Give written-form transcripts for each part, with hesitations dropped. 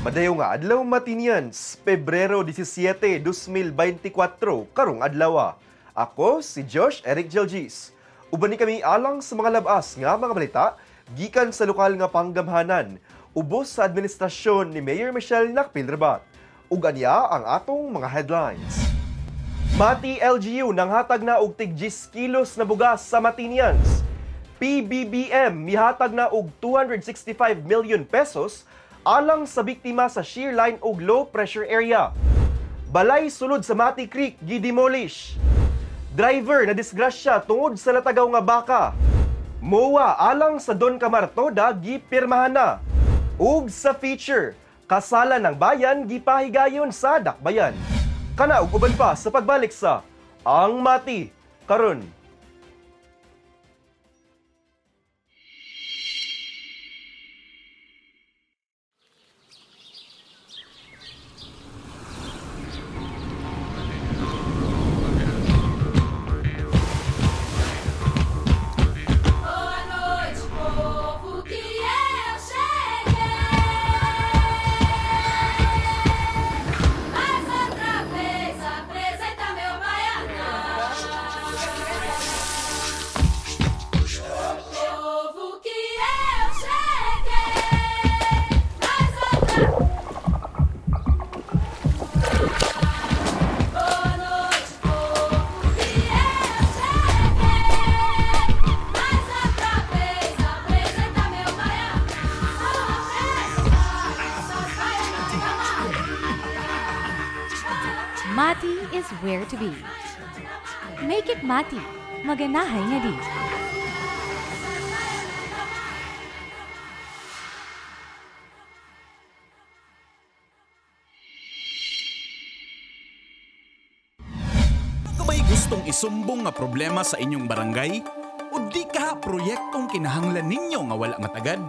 Madayo nga adlaw Matinians, Pebrero 17, 2024, karong adlaw. Ako si Josh Eric Gelgis. Uban ni kami alang sa mga labas nga mga balita gikan sa lokal nga panggamhanan, ubos sa administrasyon ni Mayor Michelle Nakpilrabat. Ug anya ang atong mga headlines. Mati LGU nanghatag na og tig 10 kilos na bugas sa Matinians. PBBM mihatag na og 265 million pesos alang sa biktima sa shear line ug low pressure area. Balay sulod sa Mati Creek gidemolish. Driver na disgrasya tungod sa natagaw nga baka. MOA alang sa Don Camartoda gipirmahan na. Ug sa feature, kasalan ng bayan gipahigayon sa dakbayan. Kana ug uban pa sa pagbalik sa Ang Mati karon. Boa noite, povo, que eu cheguei. Mais outra vez apresenta meu baianão. Povo, que eu cheguei. Mais outra. Boa noite, povo, que eu cheguei. Mais outra vez apresenta meu baianão. Mati is where to be. Make it Mati. Maganahay nga di. Kung may gustong isumbong nga problema sa inyong barangay, o di ka proyektong kinahanglan ninyo nga wala matagad,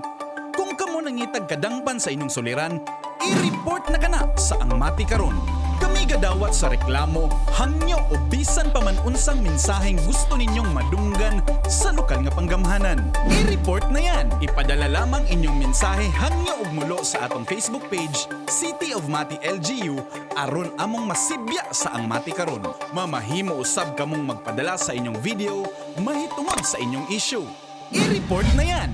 kung kamo nangitag kadangpan sa inyong suliran, i-report na kana sa Ang Mati karon. Kami gadawat sa reklamo, hangyo o bisan pa man unsang mensaheng gusto ninyong madunggan sa lokal nga panggamhanan. I-report na yan. Ipadala lamang inyong mensahe hangyo ug mulo sa atong Facebook page, City of Mati LGU, aron among masibya sa Ang Mati karon. Mamahimo usab kamong magpadala sa inyong video, mahitungod sa inyong issue. I-report na yan.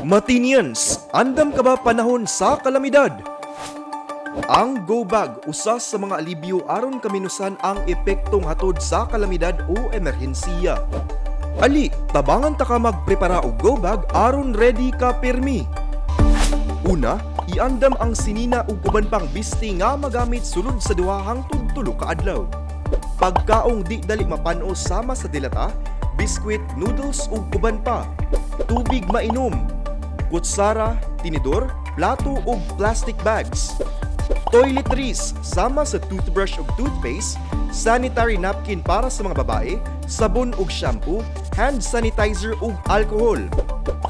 Matinians, andam ka ba panahon sa kalamidad? Ang Go Bag usa sa mga alibyo aron kaminusan ang epektong hatod sa kalamidad o emerhensiya. Ali, tabangan ta ka magprepara og Go Bag aron ready ka pirmi. Una, iandam ang sinina ug uban pang bisti nga magamit sulod sa duha hangtod tulo ka adlaw. Pagkaong di dali mapanos sama sa dilata, biskwit, noodles ug uban pa. Tubig mainom, kutsara, tinidor, plato ug plastic bags. Toiletries sama sa toothbrush ug toothpaste, sanitary napkin para sa mga babae, sabon ug shampoo, hand sanitizer ug alcohol.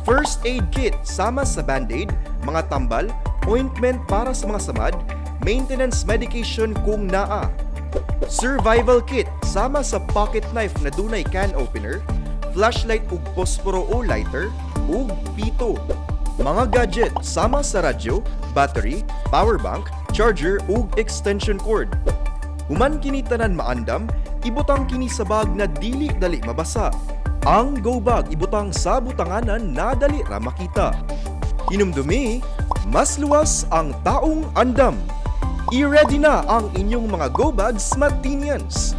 First aid kit sama sa band-aid, mga tambal, ointment para sa mga samad, maintenance medication kung naa. Survival kit sama sa pocket knife na dunay can opener, flashlight ug posporo o lighter, ug pito. Mga gadget sama sa radyo, battery, power bank, charger ug extension cord. Human kini tanan maandam, ibutang kini sa bag na dili dali mabasa. Ang go bag ibutang sa butanganan na dali ra makita. Hinumdumi, mas luwas ang taong andam. I-ready na ang inyong mga go bags, Matinians.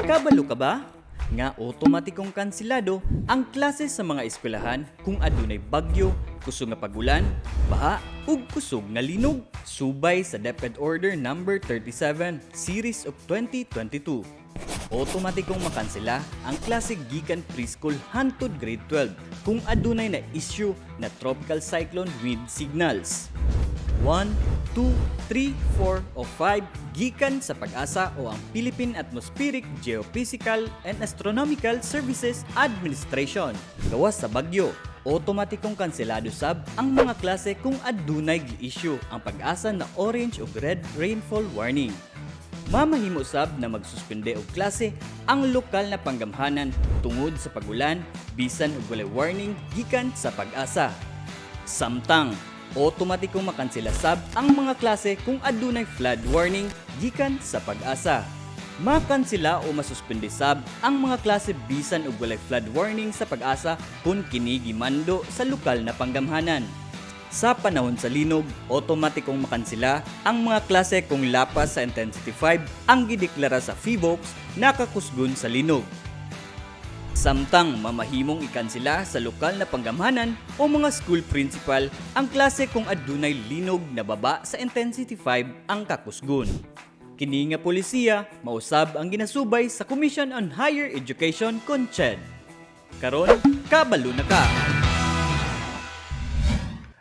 Kabalo ka ba? Nga otomatikong kansilado ang klase sa mga eskwelahan kung adunay bagyo, kusog nga pagulan, baha, ug kusog nga linog. Subay sa DepEd Order No. 37 Series of 2022. Otomatikong makansela ang klase gikan preschool hangtod grade 12 kung adunay na issue na tropical cyclone wind signals. 1, 2, 3, 4 o 5 gikan sa Pag-asa o ang Philippine Atmospheric, Geophysical and Astronomical Services Administration. Gawas sa bagyo, otomatikong kanselado sab ang mga klase kung adunay gi-issue ang Pag-asa na orange o red rainfall warning. Mamahimo sab na magsuspende og klase ang lokal na panggamhanan tungod sa pagulan bisan og walay warning gikan sa Pag-asa. Samtang otomatikong makansela sab ang mga klase kung adunay flood warning gikan sa Pag-asa. Makansela o masuspende sab ang mga klase bisan og walay flood warning sa Pag-asa kung kini gimando sa lokal na panggamhanan. Sa panahon sa linog, otomatikong makansela ang mga klase kung lapas sa intensity 5 ang gideklara sa PHIVOLCS nakakusgon sa linog. Samtang mamahimong ikansela sa lokal na panggamhanan o mga school principal ang klase kung adunay linog na baba sa intensity 5 ang kakusgon. Kini nga polisiya mausab ang ginasubay sa Commission on Higher Education CONCHED. Karon, kabalo na ka!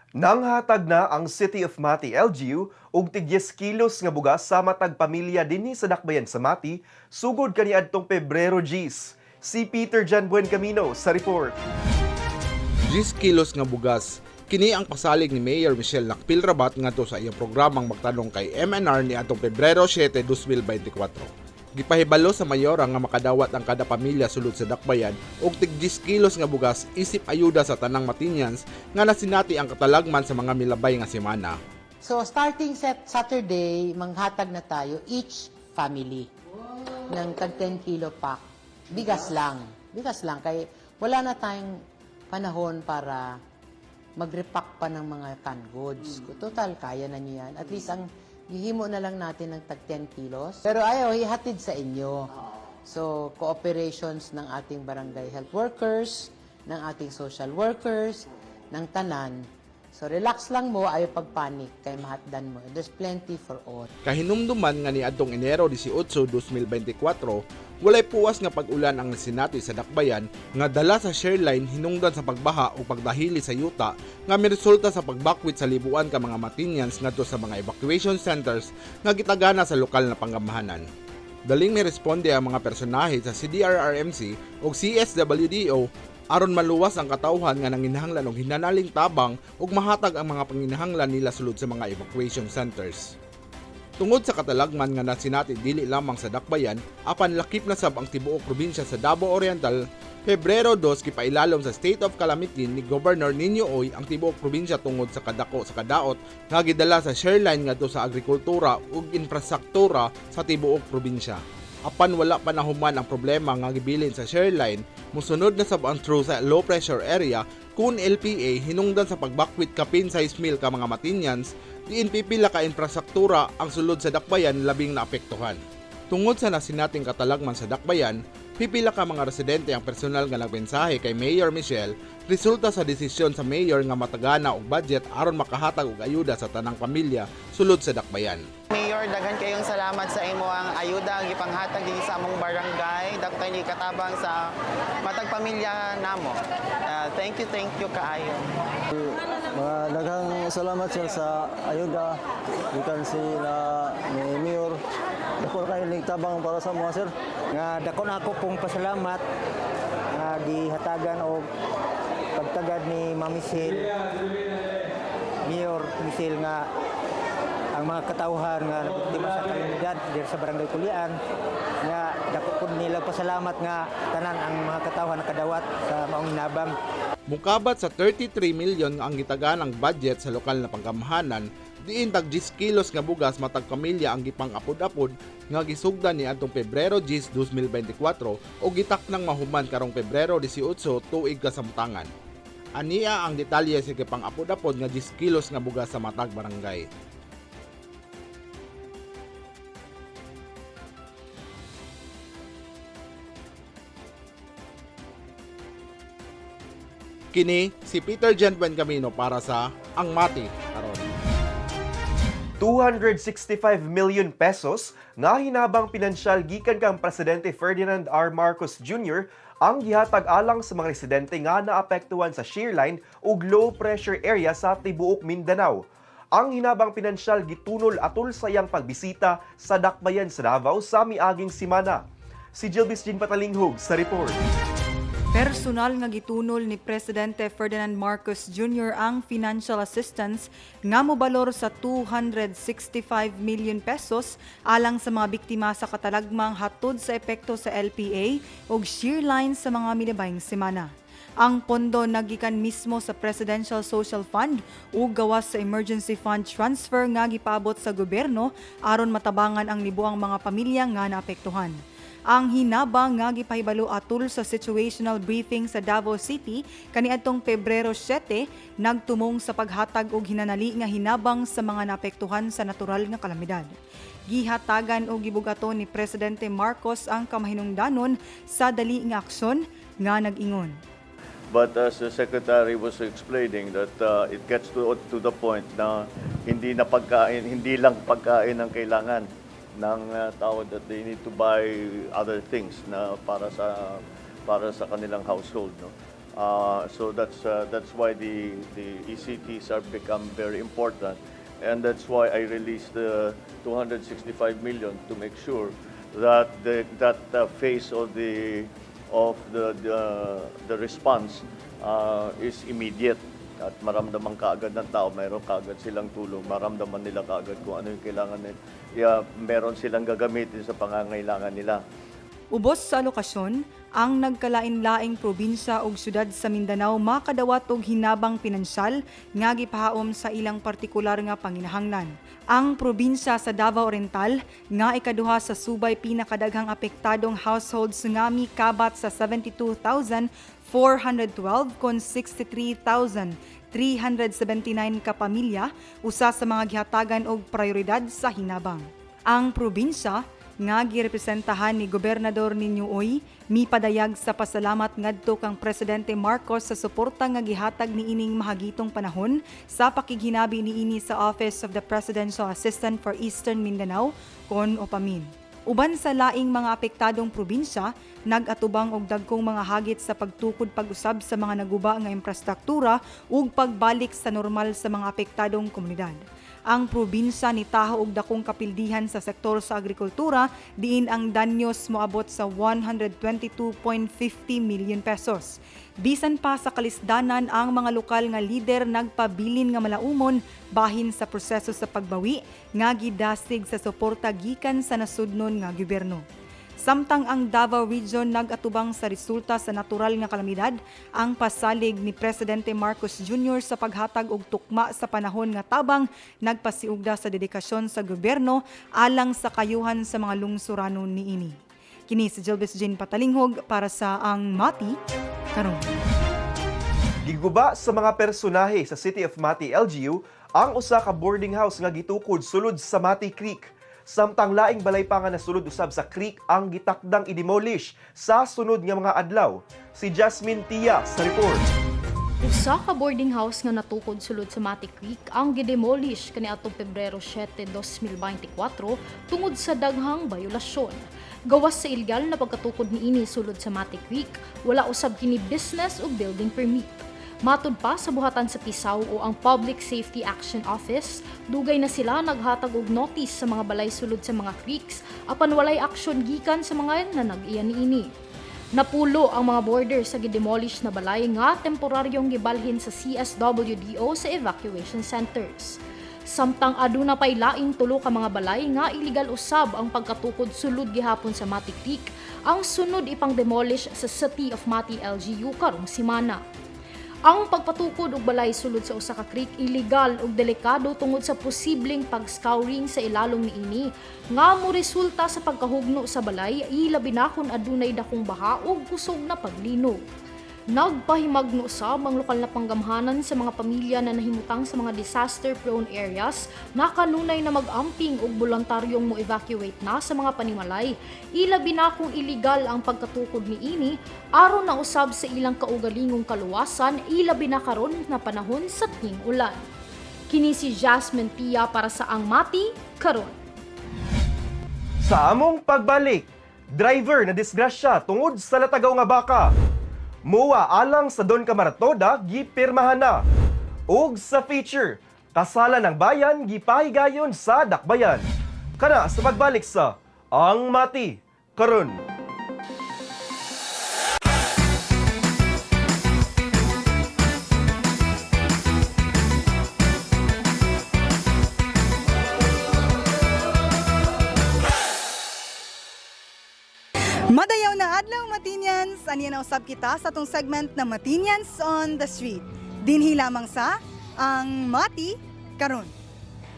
Nanghatag na ang City of Mati LGU og tig 10 kilos nga bugas sa matag pamilya dinhi sa Dakbayan sa Mati sugod kaniadtong Pebrero Gs. Si Peter Jan Buencamino sa report. 10 kilos nga bugas. Kini ang pasalig ni Mayor Michelle Nakpilrabat ngadto sa iyang programang magtanong kay MNR ni atong Pebrero 7, 2024. Gipahibalo sa mayora nga makadawat ang kada pamilya sulod sa Dakbayan og tig 10 kilos nga bugas isip ayuda sa tanang Matinians nga nasinati ang katalagman sa mga milabay nga semana. So starting Saturday, manghatag na tayo each family ng tag 10 kilo pack. Bigas lang. Bigas lang. Kaya wala na tayong panahon para mag-repack pa ng mga canned goods. Total, kaya na niyo yan. At least ang gihimo na lang natin ng tag 10 kilos. Pero ayaw, ihatid sa inyo. So, cooperations ng ating barangay health workers, ng ating social workers, ng tanan. So, relax lang mo, ayaw pagpanik, kay mahatdan mo. There's plenty for all. Kahinumduman nga ni adtong Enero 18, 2024, walay puwas nga pag-ulan ang nasinati sa Dakbayan nga dala sa shareline hinungdan sa pagbaha o pagdahili sa yuta nga miresulta sa pagbakwit sa libuan ka mga Matinians ngadto sa mga evacuation centers nga gitagana sa lokal na panggamhanan. Daling miresponde ang mga personahe sa CDRRMC o CSWDO aron maluwas ang katawhan nga nanginahanglan og hinanaling tabang ug mahatag ang mga panginahanglan nila sulod sa mga evacuation centers. Tungod sa katalagman nga nasinati dili lamang sa Dakbayan, apan lakip na sab ang tibuok probinsya sa Davao Oriental, Pebrero 2 gipailalom sa state of calamity ni Governor Nino Oy ang tibuok probinsya tungod sa kadako sa kadaot nga gidala sa shareline ngadto sa agrikultura ug infrastruktura sa tibuok probinsya. Apan wala pa nahuman ang problema nga gibilin sa shareline, musunod na sab ang through sa low pressure area kun LPA hinungdan sa pagbakwit kapin sa ismil ka mga Matinians, diin pipila ka infrastruktura ang sulod sa Dakbayan labing naapektuhan. Tungod sa nasinating katalagman sa Dakbayan, pipila ka mga residente ang personal nga nagmensahe kay Mayor Michelle resulta sa desisyon sa mayor nga matagana og budget aron makahatag og ayuda sa tanang pamilya sulod sa Dakbayan. Mayor, daghan kayong salamat sa imo ang ayuda ang ipanghatag dinhi sa among barangay. Daktay ni katabang sa matag pamilya namo. Thank you kaayo. Mga daghang salamat sir sa ayuda gikan sila ni Mayor. Dako kayo nigtabang para sa mga sir. Nga dako na ako pong pasalamat nga gihatagan og pagtagad ni Ma'am Michelle, Mayor Michelle nga ang mga katawhan nga nabiktima sa kalamidad diri sa Barangay Kulian nga dako pud nila pasalamat nga tanan ang mga katawhan nakadawat sa maong hinabang. Mukabat sa 33 milyon ang gitagaan ang budget sa lokal na pangkamahanan, diin tag 10 kilos nga bugas matag pamilya ang gipang apod-apod nga gisugdan ni adtong Pebrero 10, 2024 o gitaknang mahuman karong Pebrero 18 tuig kasamtangan. Ania ang detalye sa gipang apod-apod nga 10 kilos nga bugas sa matag barangay. Kini si Peter Jan Camino para sa Ang Mati karon. 265 million pesos nga hinabang pinansyal gikan kang Presidente Ferdinand R. Marcos Jr. ang gihatag alang sa mga residente nga naapektuhan sa shear line ug low pressure area sa tibuok Mindanao. Ang hinabang pinansyal gitunol atol sa iyang pagbisita sa dakbayan sa Davao sa miaging simana. Si Jilbis Jean Patalinghog sa report. Personal nga gitunol ni Presidente Ferdinand Marcos Jr. ang financial assistance nga mobalor sa 265 million pesos alang sa mga biktima sa katalagmang hatod sa epekto sa LPA ug shear line sa mga minabayng semana. Ang pondo nagikan mismo sa Presidential Social Fund ug gawas sa Emergency Fund transfer nga gipaabot sa gobyerno aron matabangan ang libuang mga pamilya nga naapektuhan. Ang hinabang nga gipahibalo atol sa situational briefing sa Davao City kaniadtong Pebrero 7 nagtumong sa paghatag og hinanali nga hinabang sa mga naapektuhan sa natural nga kalamidad. Gihatagan og gibugaton ni Presidente Marcos ang kamahinungdanon sa dali nga aksyon nga nag-ingon. But as the Secretary was explaining that it gets to the point na hindi lang pagkain ang kailangan ng tao, that they need to buy other things na para sa kanilang household, no. So that's why the ECTs are become very important, and that's why I released the 265 million to make sure that that phase of the response is immediate. At maramdaman kaagad ng tao, mayroon kaagad silang tulong, maramdaman nila kaagad kung ano yung kailangan nila, meron silang gagamitin sa pangangailangan nila. Ubos sa alokasyon, ang nagkalain-laing probinsya ug syudad sa Mindanao makadawat og hinabang pinansyal nga gipahaom sa ilang partikular nga panginahanglan. Ang probinsya sa Davao Oriental nga ikaduha sa subay pinakadaghang apektadong households nga mikabat sa 72,412 kon 63,379 ka pamilya usa sa mga gihatagan og prioridad sa hinabang. Ang probinsya nga girepresentahan ni Gobernador Ninoy mipadayag sa pasalamat ngadto kang Presidente Marcos sa suporta nga gihatag niining mahagitong panahon sa pakighinabi niini sa Office of the Presidential Assistant for Eastern Mindanao kon OPAMIN. Uban sa laing mga apektadong probinsya, nag-atubang og dagkong mga hagit sa pagtukod pag-usab sa mga naguba nga infrastruktura ug pagbalik sa normal sa mga apektadong komunidad. Ang probinsya ni taho og dakong kapildihan sa sektor sa agrikultura diin ang danyos moabot sa 122.50 million pesos. Bisan pa sa kalisdanan, ang mga lokal nga lider nagpabilin nga malaumon bahin sa proseso sa pagbawi nga gidasig sa suporta gikan sa nasudnon nga gobyerno. Samtang ang Davao Region nag-atubang sa resulta sa natural nga kalamidad, ang pasalig ni Presidente Marcos Jr. sa paghatag og tukma sa panahon nga tabang nagpasiugda sa dedikasyon sa gobyerno alang sa kayuhan sa mga lungsuranon niini. Kini si Jilbis Jean Patalinghog para sa Ang Mati karon. Giguba sa mga personahe sa City of Mati LGU ang usa ka boarding house nga gitukod sulod sa Mati Creek. Samtang laing balay pa nga nasulod usab sa creek ang gitakdang i-demolish sa sunod nga mga adlaw. Si Jasmine Tia sa report. Usa ka boarding house nga natukod sulod sa Mati Creek ang gidemolish kaniadtong Pebrero 7, 2024 tungod sa daghang bayolasyon. Gawas sa illegal na pagkatukod niini sulod sa Mati Creek, wala usab kini business o building permit. Matud pa sa buhatan sa Pisaw o ang Public Safety Action Office, dugay na sila naghatag og notice sa mga balay sulod sa mga creeks apan walay aksyon gikan sa mga nanag-iya niini. Napulo ang mga border sa gidemolish na balay nga temporaryong gibalhin sa CSWDO sa evacuation centers. Samtang aduna pay laing tulo ka mga balay nga illegal usab ang pagkatukod sulod gihapon sa Mati Creek, ang sunod ipang demolish sa City of Mati LGU karong semana. Ang pagpatukod og balay sulod sa usa ka creek illegal ug delikado tungod sa posibleng pag-scouring sa ilalom niini nga moresulta sa pagkahugno sa balay ilabi na kung adunay dakong baha ug kusog na paglinog. Nagpahimagno usab ang lokal na panggamhanan sa mga pamilya na nahimutang sa mga disaster-prone areas na kanunay na mag-amping ug voluntaryong mo-evacuate na sa mga panimalay. Ilabi na kung illegal ang pagkatukod niini aron na usab sa ilang kaugalingong kaluwasan ilabi na karon na panahon sa ting-ulan. Kini si Jasmine Pia para sa Ang Mati Karon. Sa among pagbalik, driver na disgrasya tungod sa latagaw nga baka. Muwa alang sa Don Camaratoda, gipirmahan na. Ug sa feature, kasalan ng bayan, gipahigayon sa dakbayan. Kana sa pagbalik sa Ang Mati Karon. Madayaw na adlaw Matinians, aniya na usab kita sa atong segment na Matinians on the Street. Dinhi lamang sa Ang Mati Karon.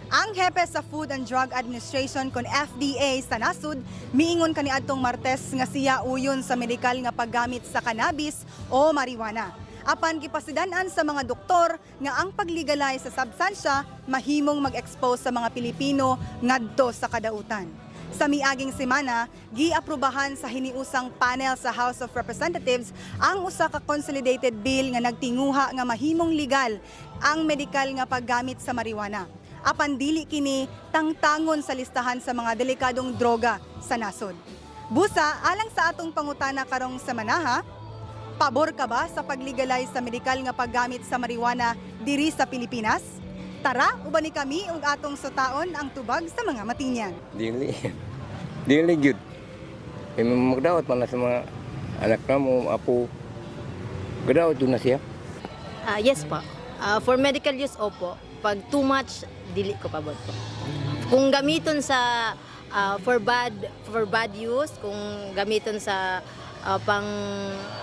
Ang hepe sa Food and Drug Administration kon FDA sa nasud miingon kaniadtong Martes nga siya uyon sa medikal nga paggamit sa cannabis o marijuana. Apan gipasidan-an sa mga doktor nga ang pag-legalize sa substansya mahimong mag-expose sa mga Pilipino ngadto sa kadautan. Sa miaging semana, giaprubahan sa hiniusang panel sa House of Representatives ang usa ka consolidated bill nga nagtinguha nga mahimong legal ang medikal nga paggamit sa marijuana. Apan dili kini tangtangon sa listahan sa mga delikadong droga sa nasod. Busa, alang sa atong pangutana karong semana, pabor ka ba sa pag-legalize sa medikal nga paggamit sa marijuana diri sa Pilipinas? Tara, ubani kami ug atong sutaon ang tubag sa mga Matinyan. Dili gyud. Kay magdaot man sa mga anak namo, apo. Gadaot na siya. Yes po. For medical use, opo. Pag too much, dili ko pabot po. Kung gamiton sa for bad use, kung gamiton sa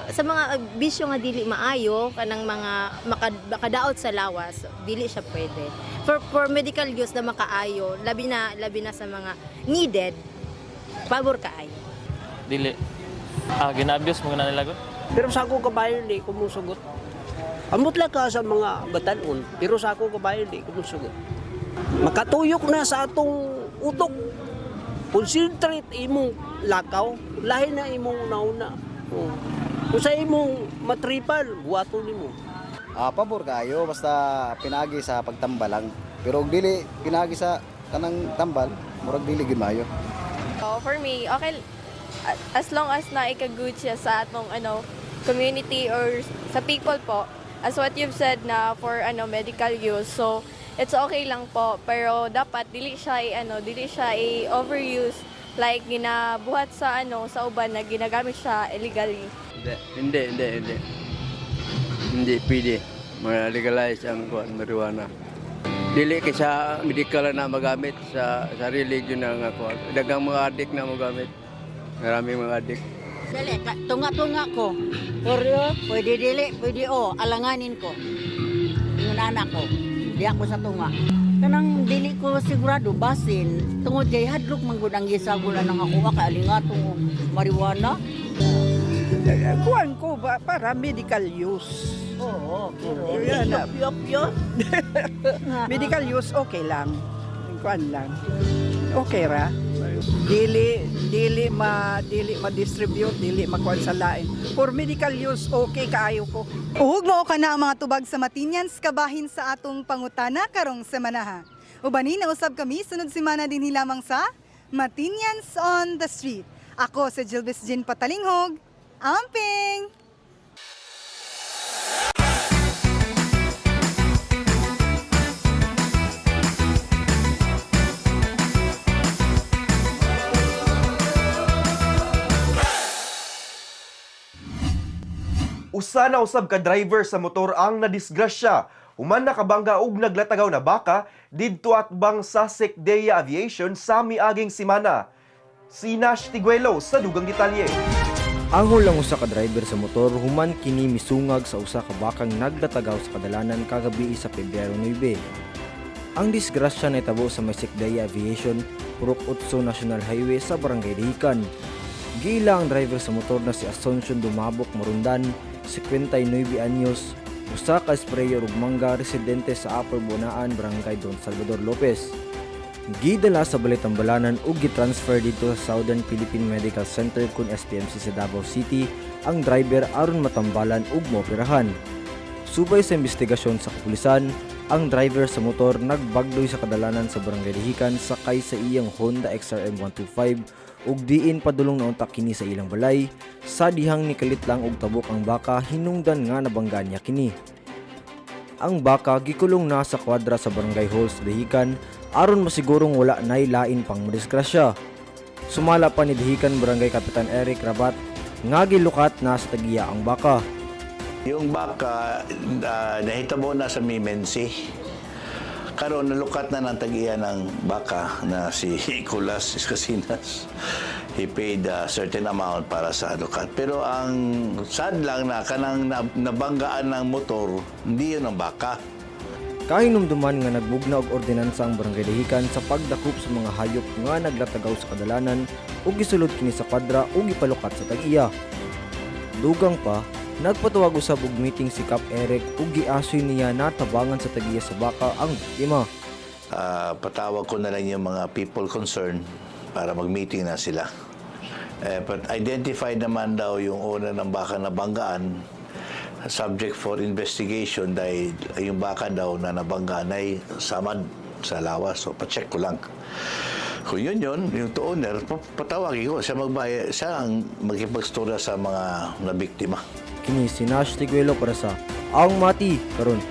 sa mga bisyo nga dili maayo kanang mga makadaot sa lawas, dili siya pwede. For medical use na makaayo, labi na sa mga needed, pabor kaayo. Dili. Gina-abuse mo na nila gud. Pero sa ako kabayo di ko musugot. Amot lang ka sa mga batanon, pero sa ako kabayo di ko musugot. Makatuyok na sa atong utok. Concentrate imong lakaw, lahi na imong nauna. Kung sa imong matripal, buhaton nimo. Pabor kayo basta pinagi sa pagtambalang. Pero dili pinagi sa kanang tambal, murag dili gid maayo. For me, okay as long as na ika-good siya sa atong community or sa people po. As what you've said na for medical use. So it's okay lang po, pero dapat dili siya i-overuse, like ginabuhat sa sa uban na ginagamit siya illegally. Hindi pwede ma-legalize ang marijuana. Dili kay sa medical na magamit sa religion na ako. Dagang mga adik na magamit. Maraming mga adik. Dili, tunga-tunga ko. Pero pwede dili, pwede alanganin ko. Yung anak ko. Di ako sa tunga. Kanang dili ko sigurado basin. Tungod kay hadlok manggod ang gisagulan ng ako ka alingatong marijuana. Kuan ko ba para medical use. Oo, yun. Medical use okay lang. Kuan lang. Okay ra. Dili ma-distribute, dili makuha sa lain. For medical use, okay kaayo ko. Uhog mo ka na ang mga tubag sa Matinyans kabahin sa atong pangutana karong semana. Ubani na usab kami sunod semana din lamang sa Matinyans on the Street. Ako si Jilbis Jean Patalinghog. Amping! Usa na usab ka driver sa motor ang nadisgrasya. Human nakabangga og naglatagaw na baka didto atbang sa Secdea Aviation sa miaging semana. Si Nash Tiguelo sa dugang detalye. Angol lang usa ka driver sa motor human kini misungag sa usa ka bakang naglatagaw sa kadalanan kagabi sa Pebrero 9. Ang disgrasya na itabo sa may Secdea Aviation, Purok 8 National Highway sa Barangay Dahican. Gila ang driver sa motor na si Asuncion Dumabok Marundan, 59 anyos, usa ka sprayer ug mangga residente sa Upper Bonaan, Barangay Don Salvador Lopez. Gidala sa Balitamballanan ug gitransfer dito sa Southern Philippine Medical Center kun SPMC sa Davao City ang driver aron matambalan ug mooperahan. Subay sa investigasyon sa kapulisan, ang driver sa motor nagbagdoy sa kadalanan sa Barangay Dahican sakay sa iyang Honda XRM 125 ug diin padulong na unta kini sa ilang balay. Sa dihang nikalit lang og tabok ang baka hinungdan nga nabangga niya kini. Ang baka gikulong na sa kwadra sa Barangay Halls Dahican aron masigurong wala nay lain pang madisgrasya. Sumala pa ni Dahican Barangay Kapitan Eric Rabat nga gilukat na sa tagiya ang baka. Yung baka nahitabo na sa Mimensi. Karon nalukat na ng tagiya ng baka na si Nicolas Iscasinas. He paid a certain amount para sa lukat. Pero ang sad lang na kanang nabanggaan ng motor, hindi yun ang baka. Kahinumduman nga nagbugna og ordinansa ang Barangay Dahican sa pagdakop sa mga hayop nga naglatagaw sa kadalanan ug gisulod kini sa kwadra ug ipalukat sa tagiya. Dugang pa, nagpatuwag usab og meeting si Cap Eric ug giasoy niya na tabangan sa tagiya sa baka ang biktima. Patawag ko na lang yung mga people concerned para mag-meeting na sila. But identified naman daw yung owner ng baka na banggaan, subject for investigation dahil yung baka daw na nabanggaan ay samad sa lawas. So, pa-check ko lang. Kung yun, yung owner, patawagin ko. Siya ang magkipagstorya sa mga nabiktima. Kini si Nash Tiguelo para sa Ang Mati karon.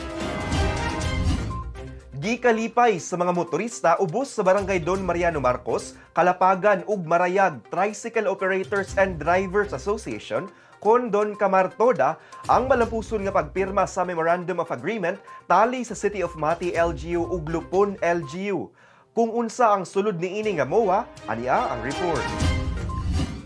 Gikalipay sa mga motorista ubos sa Barangay Don Mariano Marcos, Kalapagan ug Marayag Tricycle Operators and Drivers Association kon Don Camartoda ang malampuson nga pagpirma sa Memorandum of Agreement tali sa City of Mati LGU ug Lupon LGU. Kung unsa ang sulod niini nga MOA, aniya ang report.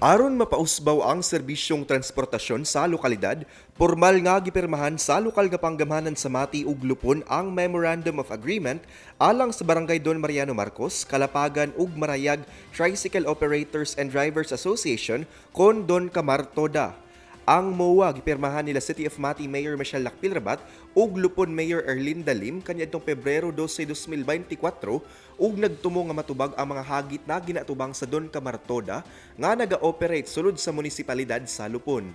Aron mapausbaw ang serbisyong transportasyon sa lokalidad, pormal nga gipirmahan sa lokal nga panggamahanan sa Mati ug Lupon ang Memorandum of Agreement alang sa Barangay Don Mariano Marcos, Kalapagan ug Marayag Tricycle Operators and Drivers Association kon Don Camartoda. Ang MOA gipirmahan nila City of Mati Mayor Michelle Lacpil-Rabat ug Lupon Mayor Erlinda Lim kaniadtong Pebrero 12, 2024 ug nagtumo nga matubag ang mga hagit na ginatubang sa Don Camartoda nga naga-operate sulod sa munisipalidad sa Lupon.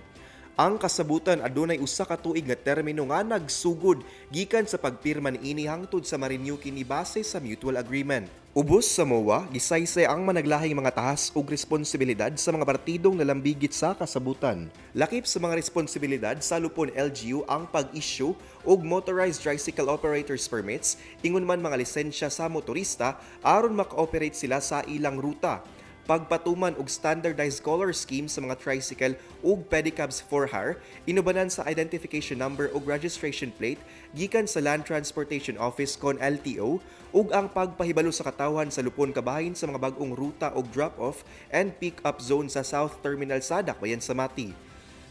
Ang kasabutan adunay usa ka tuig nga termino nga nagsugod gikan sa pagpirma niini hangtod sa ma-renew kini base sa mutual agreement. Ubos sa MOA, gisaysay ang managlahing mga tahas ug responsibilidad sa mga partidong nalambigit sa kasabutan. Lakip sa mga responsibilidad sa Lupon LGU ang pag-issue og motorized tricycle operators permits ingon man mga lisensya sa motorista aron maka-operate sila sa ilang ruta. Pagpatuman og standardized color scheme sa mga tricycle ug pedicabs for hire, inubanan sa identification number ug registration plate gikan sa Land Transportation Office kon LTO ug ang pagpahibalo sa katawhan sa Lupon kabahin sa mga bag-ong ruta og drop-off and pick-up zone sa South Terminal sa Dakbayan sa Mati.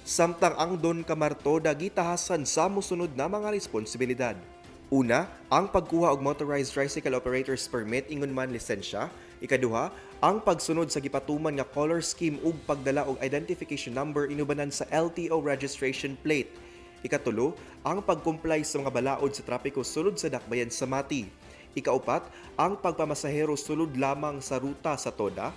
Samtang ang Don Camartoda gitahasan sa mosunod na mga responsibilidad. Una, ang pagkuha og motorized tricycle operators permit ingon man lisensya. Ikaduha, ang pagsunod sa gipatuman nga color scheme ug pagdala og identification number inubanan sa LTO registration plate. Ikatulo, ang pagcomply sa mga balaod sa trapiko sulod sa Dakbayan sa Mati. Ikaupat, ang pagpamasahero sulod lamang sa ruta sa TODA.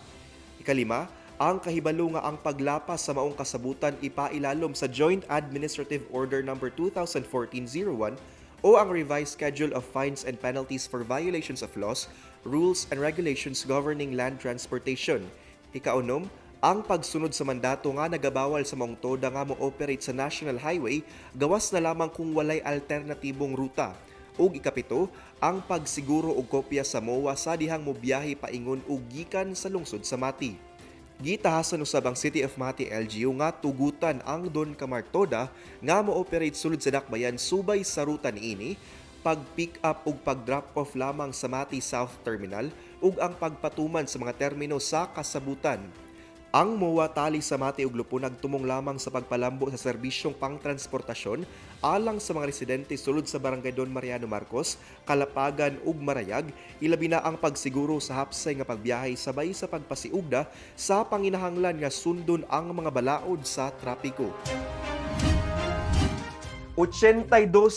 Ikalima, ang kahibalo nga ang paglapas sa maong kasabutan ipailalom sa Joint Administrative Order No. 2014-01 o ang Revised Schedule of Fines and Penalties for Violations of Laws, Rules, and Regulations Governing Land Transportation. Ikaunom, ang pagsunod sa mandato nga nagabawal sa maong toda nga mo-operate sa National Highway gawas na lamang kung walay alternatibong ruta. Ug ikapito, ang pagsiguro og kopya sa MOA sa dihang mobiyahe paingon ug gikan sa lungsod sa Mati. Gitahasan usab ang City of Mati LGU nga tugutan ang Don Camartoda nga mo-operate sulod sa dakbayan subay sa ruta niini, pag-pick up ug pag-drop off lamang sa Mati South Terminal ug ang pagpatuman sa mga termino sa kasabutan. Ang MOA tali sa Mati ug Lupunag tumong lamang sa pagpalambo sa serbisyong pangtransportasyon alang sa mga residente sulod sa Barangay Don Mariano Marcos, Kalapagan ug Marayag, ilabi na ang pagsiguro sa hapsay nga pagbiyahe sabay sa pagpasiugda sa panginahanglan nga sundon ang mga balaod sa trapiko. 82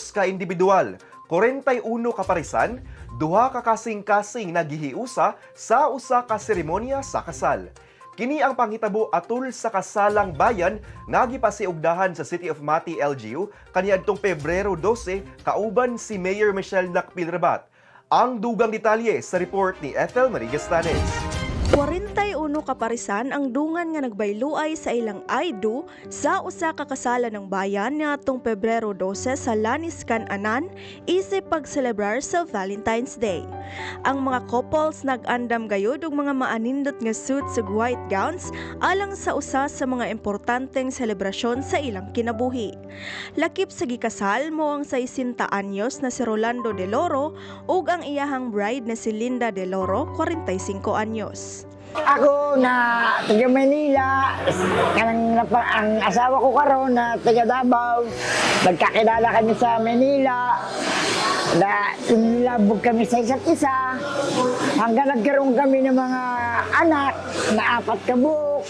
ka individual, 41 ka parisan, duha ka kasing-kasing nagihiusa sa usa ka seremonya sa kasal. Kini ang panghitabo atul sa kasalang bayan nga gipasiugdahan sa City of Mati LGU kaniadtong Pebrero 12 kauban si Mayor Michelle Nakpilrabat. Ang dugang detalye sa report ni Ethel Marie Gastanes. 41 kaparisan ang dungan nga nagbayluay sa ilang aido sa usa ka kasalan ng bayan niadtong Pebrero 12 sa Laniscan Anan isip pagselebrar sa Valentine's Day. Ang mga couples nag-andam gayud og mga maanindot nga suits ug white gowns alang sa usa sa mga importanteng selebrasyon sa ilang kinabuhi. Lakip sa gikasal mo ang 60 anyos na si Rolando De Loro ug ang iyahang bride na si Linda De Loro, 45 anyos. Ako na taga Manila, ang asawa ko karon na taga Davao. Nagkakilala kami sa Manila. Na inilabog kami sa isa't isa. Hanggang nagkaroon kami ng mga anak na 4 kabuok.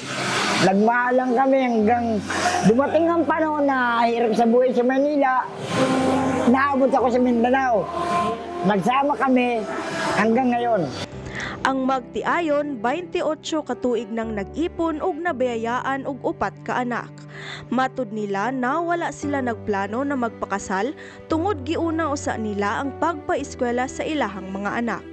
Nagmahalang kami hanggang dumating ang panahon na hirap sa buhay sa Manila. Naabot ako sa Mindanao. Nagsama kami hanggang ngayon. Ang magtiayon 28 katuig nang nag-ipon ug nabiyayaan og 4 ka anak. Matud nila na wala sila nagplano na magpakasal tungod giuna usa nila ang pagpaeskwela sa ilahang mga anak.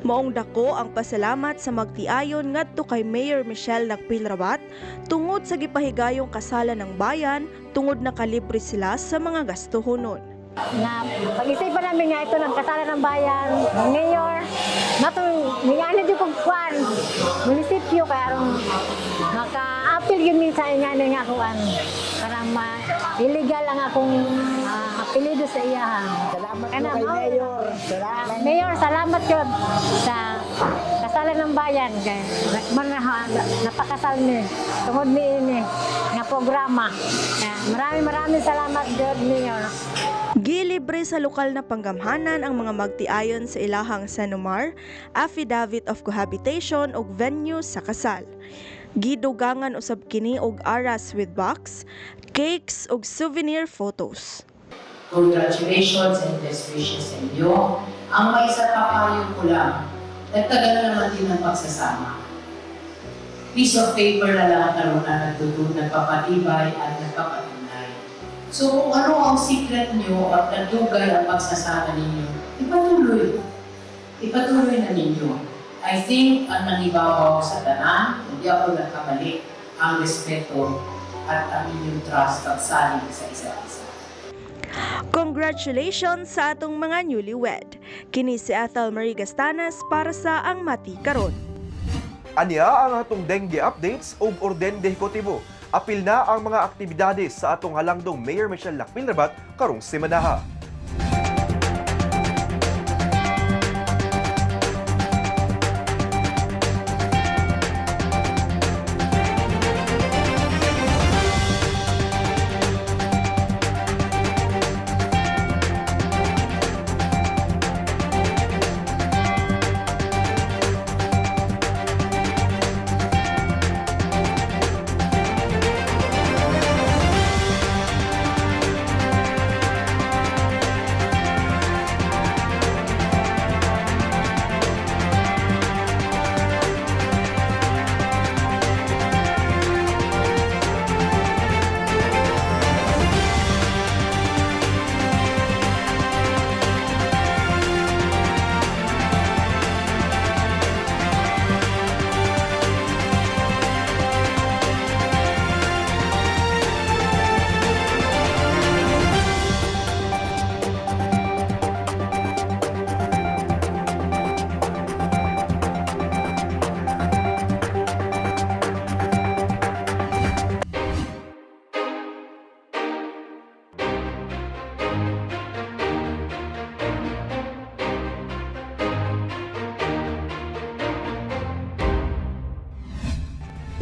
Maong dako ang pasalamat sa magtiayon ngadto kay Mayor Michelle Nakpilrabat tungod sa gipahigayong kasalan ng bayan tungod nakalibre sila sa mga gastuhonon. Na pag-isipan namin nga ito ng kasalan ng bayan, ng mayor, natong niyana dyan kong kwan, munisipyo, kaya arong maka-apil yun minsan nga na nga kuwan, para illegal ang akong apelido sa iya. Salamat po kay Mayor. Mayor, salamat yun sa kasalan ng bayan. Napakasal ni, tungod ni ini, nga programa. Maraming salamat yun, Mayor. Gilibre sa lokal na panggamhanan ang mga magtiayon sa ilahang Sanumar, affidavit of cohabitation ug venue sa kasal. Gidugangan usab kini og aras with box, cakes ug souvenir photos. Congratulations and best wishes sa inyo. Ang may isa papayo ko lang, nagtagal naman din ang pagsasama. Piece of paper na lang karoon na nagpapatibay at nagpapatunay. So kung ano ang secret nyo at nagdugay ang pagsasama ninyo, ipatuloy. Ipatuloy na ninyo. I think ang nangibabaw sa tanan, hindi ako nagkamali, ang respeto at ang inyong trust pagsaling sa isa't isa. Congratulations sa atong mga newlywed. Kini si Ethel Marie Gastanas para sa Ang Mati Karon. Ania ang atong dengue updates ug orden dehekutibo. Apil na ang mga aktibidades sa atong halangdong Mayor Michelle Nakpilrabat karong semanaha.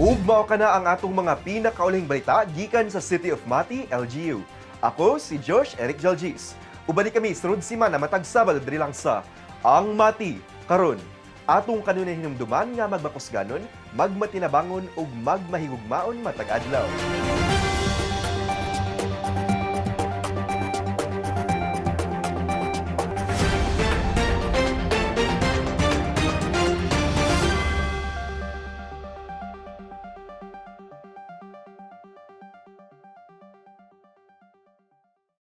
Ug mao kana ang atong mga pinakauling balita gikan sa City of Mati, LGU. Ako si Josh Eric Jalgis. Ubani kami sunod semana matag Sabado diri lang sa Ang Mati karon. Atong kanunay hinumduman nga magmakusganon, magmatinabangon ug magmahigugmaon matag adlaw.